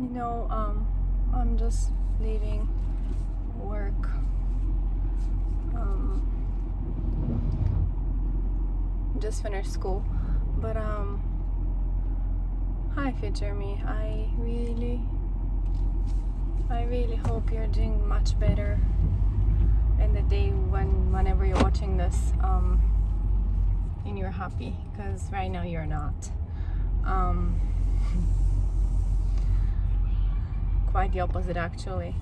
I'm just leaving work. Just finished school, but hi future me. I really hope you're doing much better in the day whenever you're watching this, and you're happy, because right now you're not. Quite the opposite, actually.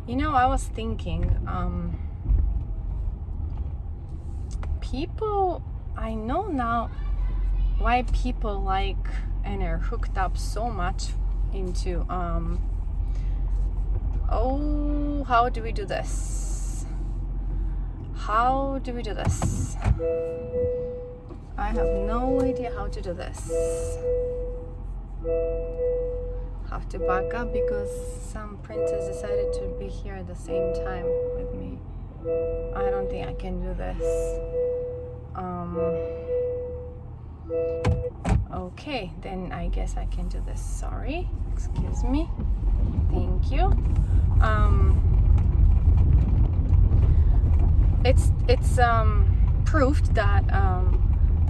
I was thinking, people, I know now why people like and are hooked up so much into how do we do this? I have no idea how to do this. Have to back up because some princess decided to be here at the same time with me. I don't think I can do this. Okay, then I guess I can do this. Sorry, excuse me. Thank you. It's proved that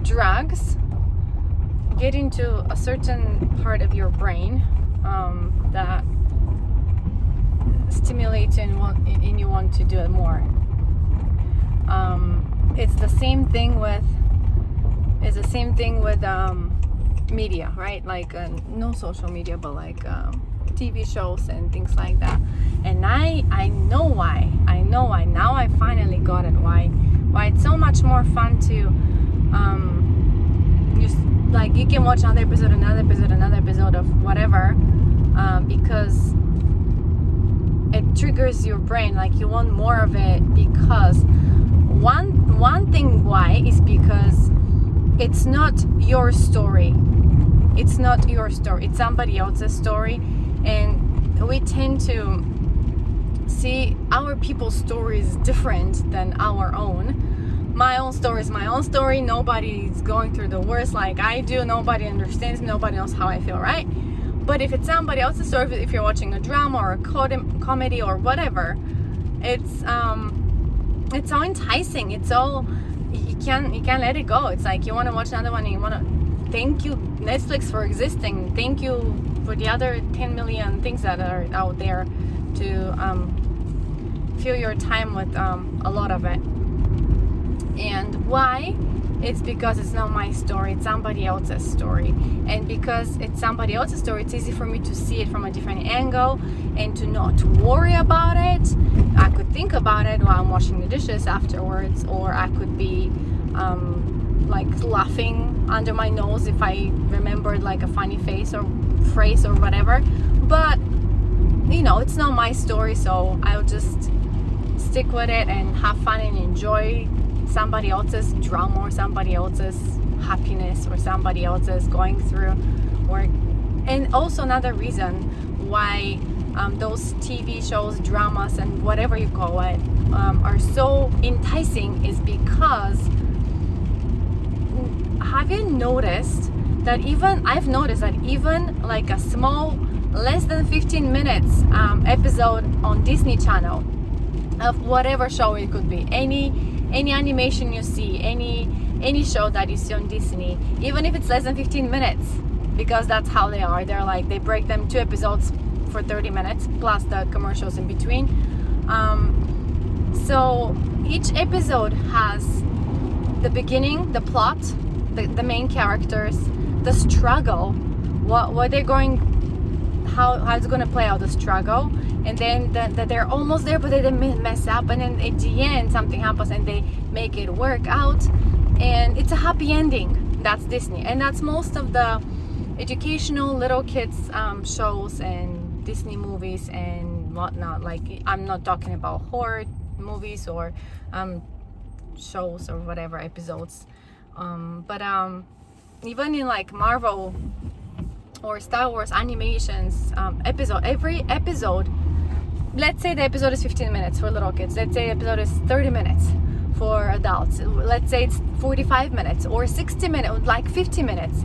drugs get into a certain part of your brain that stimulates and you want to do it more. It's the same thing with media, right? Like no social media, but like TV shows and things like that. And I know why. Now I finally got it. Why it's so much more fun to just like you can watch another episode of whatever, because it triggers your brain. Like you want more of it, because one thing why is because it's not your story. It's somebody else's story, and we tend to see our people's stories different than our own. My own story is my own story. Nobody's going through the worst like I do. Nobody understands. Nobody knows how I feel, right? But if it's somebody else's story, if you're watching a drama or a comedy or whatever, it's so enticing. It's all you can't let it go. It's like you want to watch another one and you want to thank you Netflix for existing. Thank you for the other 10 million things that are out there to fill your time with a lot of it. And why? It's because it's not my story, it's somebody else's story. And because it's somebody else's story, it's easy for me to see it from a different angle and to not worry about it. I could think about it while I'm washing the dishes afterwards, or I could be like laughing under my nose if I remembered like a funny face or phrase or whatever. But it's not my story, so I'll just stick with it and have fun and enjoy somebody else's drama or somebody else's happiness or somebody else's going through work. And also another reason why those TV shows, dramas, and whatever you call it are so enticing is because have you noticed that I've noticed that even like a small less than 15 minutes episode on Disney Channel of whatever show it could be, any animation you see, any show that you see on Disney, even if it's less than 15 minutes, because that's how they are. They're like, they break them 2 episodes for 30 minutes plus the commercials in between. So each episode has the beginning, the plot, the main characters, the struggle, what they're going, how it's going to play out, the struggle, and then that they're almost there but they mess up, and then at the end something happens and they make it work out, and it's a happy ending. That's Disney, and that's most of the educational little kids shows and Disney movies and whatnot. Like, I'm not talking about horror movies or shows or whatever episodes, but even in like Marvel or Star Wars animations every episode, let's say the episode is 15 minutes for little kids, let's say the episode is 30 minutes for adults, let's say it's 45 minutes or 60 minutes, like 50 minutes.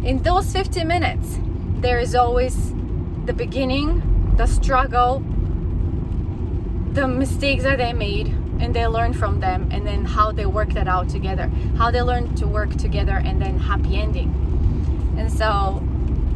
In those 50 minutes there is always the beginning, the struggle, the mistakes that they made, and they learn from them, and then how they work that out together, how they learn to work together, and then happy ending. And so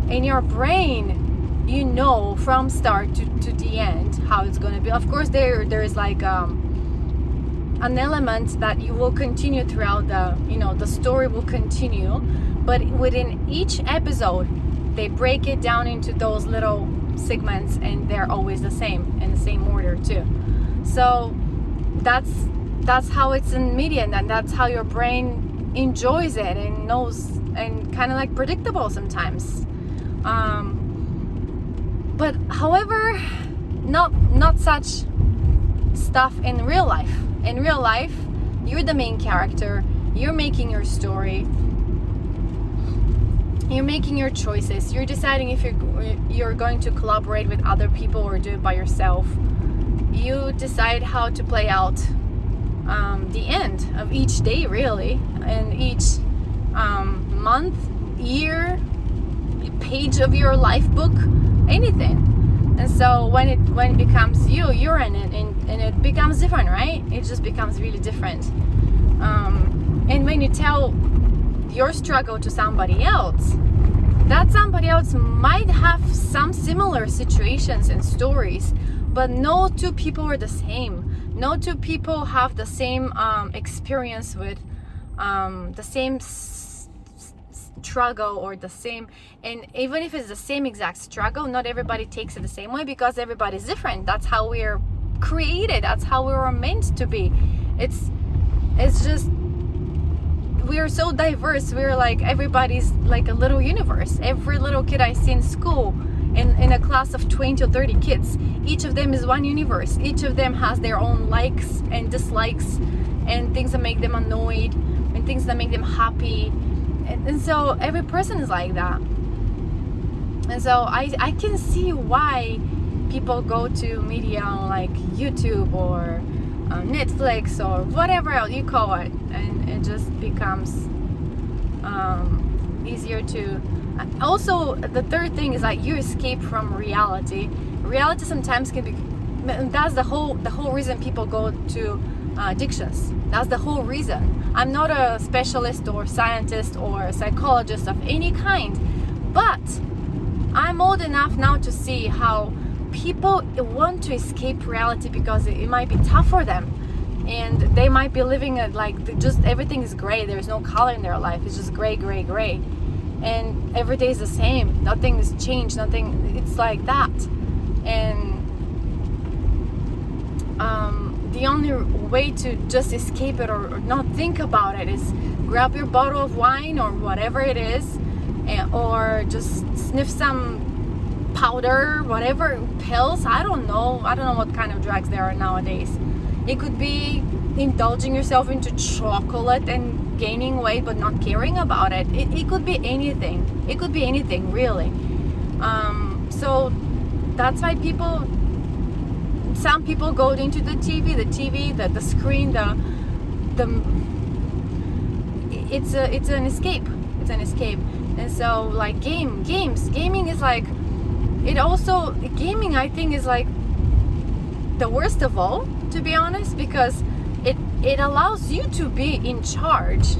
in your brain, you know from start to the end how it's going to be. Of course, there is like an element that you will continue throughout the story will continue, but within each episode they break it down into those little segments, and they're always the same, in the same order too. So that's how it's in media, and that's how your brain enjoys it and knows, and kind of like predictable sometimes. But however, not such stuff in real life. In real life, you're the main character, you're making your story, you're making your choices, you're deciding if you're going to collaborate with other people or do it by yourself. You decide how to play out the end of each day, really, and each month, year, page of your life book, anything. And so when it becomes you're in it, and it becomes different, right? It just becomes really different. And when you tell your struggle to somebody else, that somebody else might have some similar situations and stories, but no two people are the same. No two people have the same experience with the same struggle, or the same, and even if it's the same exact struggle, not everybody takes it the same way, because everybody's different. That's how we're created, that's how we were meant to be. It's just, we're so diverse. We're like, everybody's like a little universe. Every little kid I see in school, in a class of 20 or 30 kids, each of them is one universe. Each of them has their own likes and dislikes, and things that make them annoyed, and things that make them happy. And so every person is like that. And so I can see why people go to media on like YouTube or Netflix or whatever else you call it, and it just becomes easier to. Also, the third thing is like you escape from reality. Reality sometimes can be. That's the whole reason people go to addictions. That's the whole reason. I'm not a specialist or scientist or a psychologist of any kind, but I'm old enough now to see how people want to escape reality because it might be tough for them, and they might be living like just everything is gray. There's no color in their life. It's just gray, and every day is the same. Nothing is changed. Nothing. It's like that, and the only way to just escape it or not think about it is grab your bottle of wine or whatever it is, or just sniff some powder, whatever, pills. I don't know what kind of drugs there are nowadays. It could be indulging yourself into chocolate and gaining weight but not caring about it. It could be anything. It could be anything, really. So that's why some people go into the TV, the screen, it's an escape. It's an escape. And so like gaming is like, gaming I think is like the worst of all, to be honest, because it allows you to be in charge,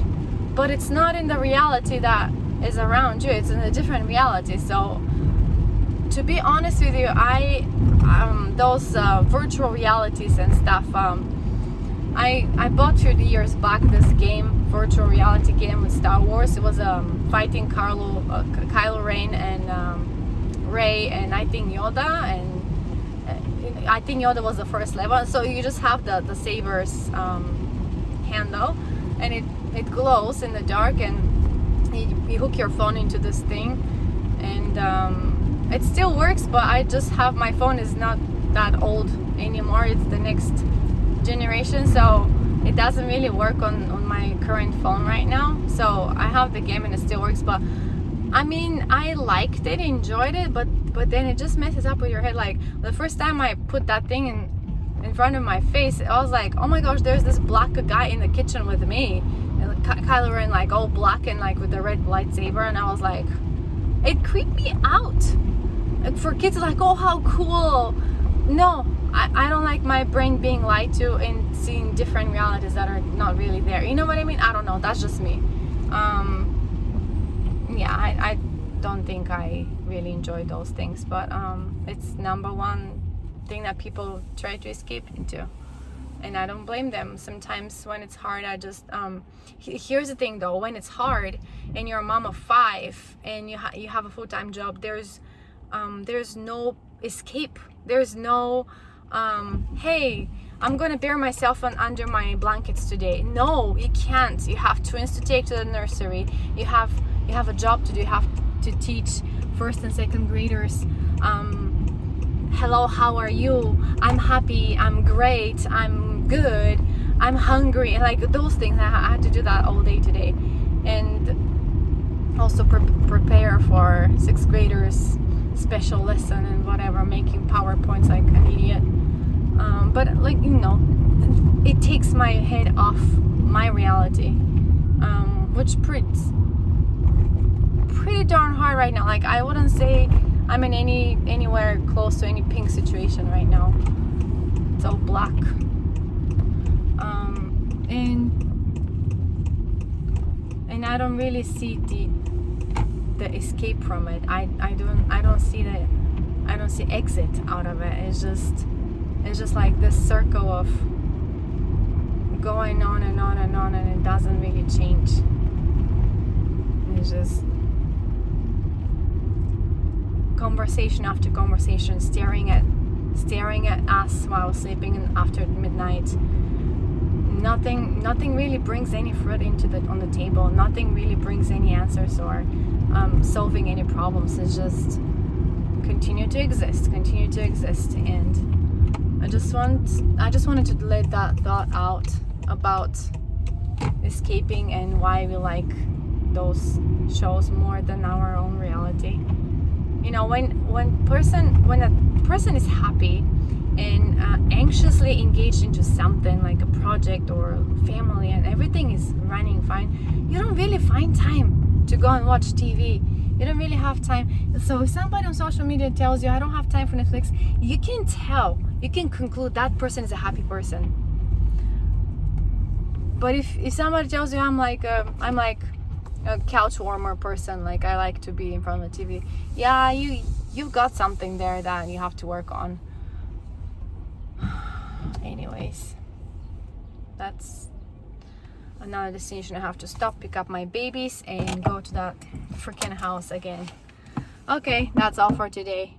but it's not in the reality that is around you. It's in a different reality. So to be honest with you, those virtual realities and stuff, I bought through the years back this virtual reality game with Star Wars. It was fighting Kylo Ren and Rey, and I think Yoda, and I think Yoda was the first level. So you just have the saber's handle, and it glows in the dark, and you hook your phone into this thing, and it still works, but I just have, my phone is not that old anymore. It's the next generation, so it doesn't really work on my current phone right now. So I have the game and it still works, but I mean, I liked it, enjoyed it, but then it just messes up with your head. Like the first time I put that thing in front of my face, I was like, oh my gosh, there's this black guy in the kitchen with me, and Kylo Ren like all black and like with the red lightsaber, and I was like, it creeped me out. for kids, like, oh, how cool. No, I don't like my brain being lied to and seeing different realities that are not really there. You know what I mean? I don't know. That's just me. Yeah, I don't think I really enjoy those things, but it's number one thing that people try to escape into, and I don't blame them. Sometimes when it's hard, I just here's the thing though, when it's hard and you're a mom of 5 and you have a full-time job, there's no escape. There's no hey, I'm gonna bury myself under my blankets today. No, you can't. You have twins to take to the nursery. You have a job to do. You have to teach first and second graders. Hello, how are you? I'm happy. I'm great. I'm good. I'm hungry. Like those things. I had to do that all day today, and also prepare for 6th graders special lesson and whatever, making PowerPoints like an idiot. But like, you know, it takes my head off my reality, which pretty darn hard right now. Like I wouldn't say I'm in anywhere close to any pink situation right now. It's all black. And I don't really see the escape from it. I don't see exit out of it. It's just like this circle of going on and on and on, and it doesn't really change. It's just conversation after conversation, staring at us while sleeping after midnight. Nothing really brings any fruit on the table. Nothing really brings any answers or solving any problems. It's just continue to exist, and I just wanted to let that thought out about escaping and why we like those shows more than our own reality. You know, when a person is happy and anxiously engaged into something like a project or family, and everything is running fine, you don't really find time to go and watch TV. You don't really have time. So if somebody on social media tells you I don't have time for Netflix, you can conclude that person is a happy person. But if somebody tells you I'm like a couch warmer person, like I like to be in front of the TV, yeah, you've got something there that you have to work on. Anyways, that's another destination. I have to stop, pick up my babies, and go to that freaking house again. Okay, that's all for today.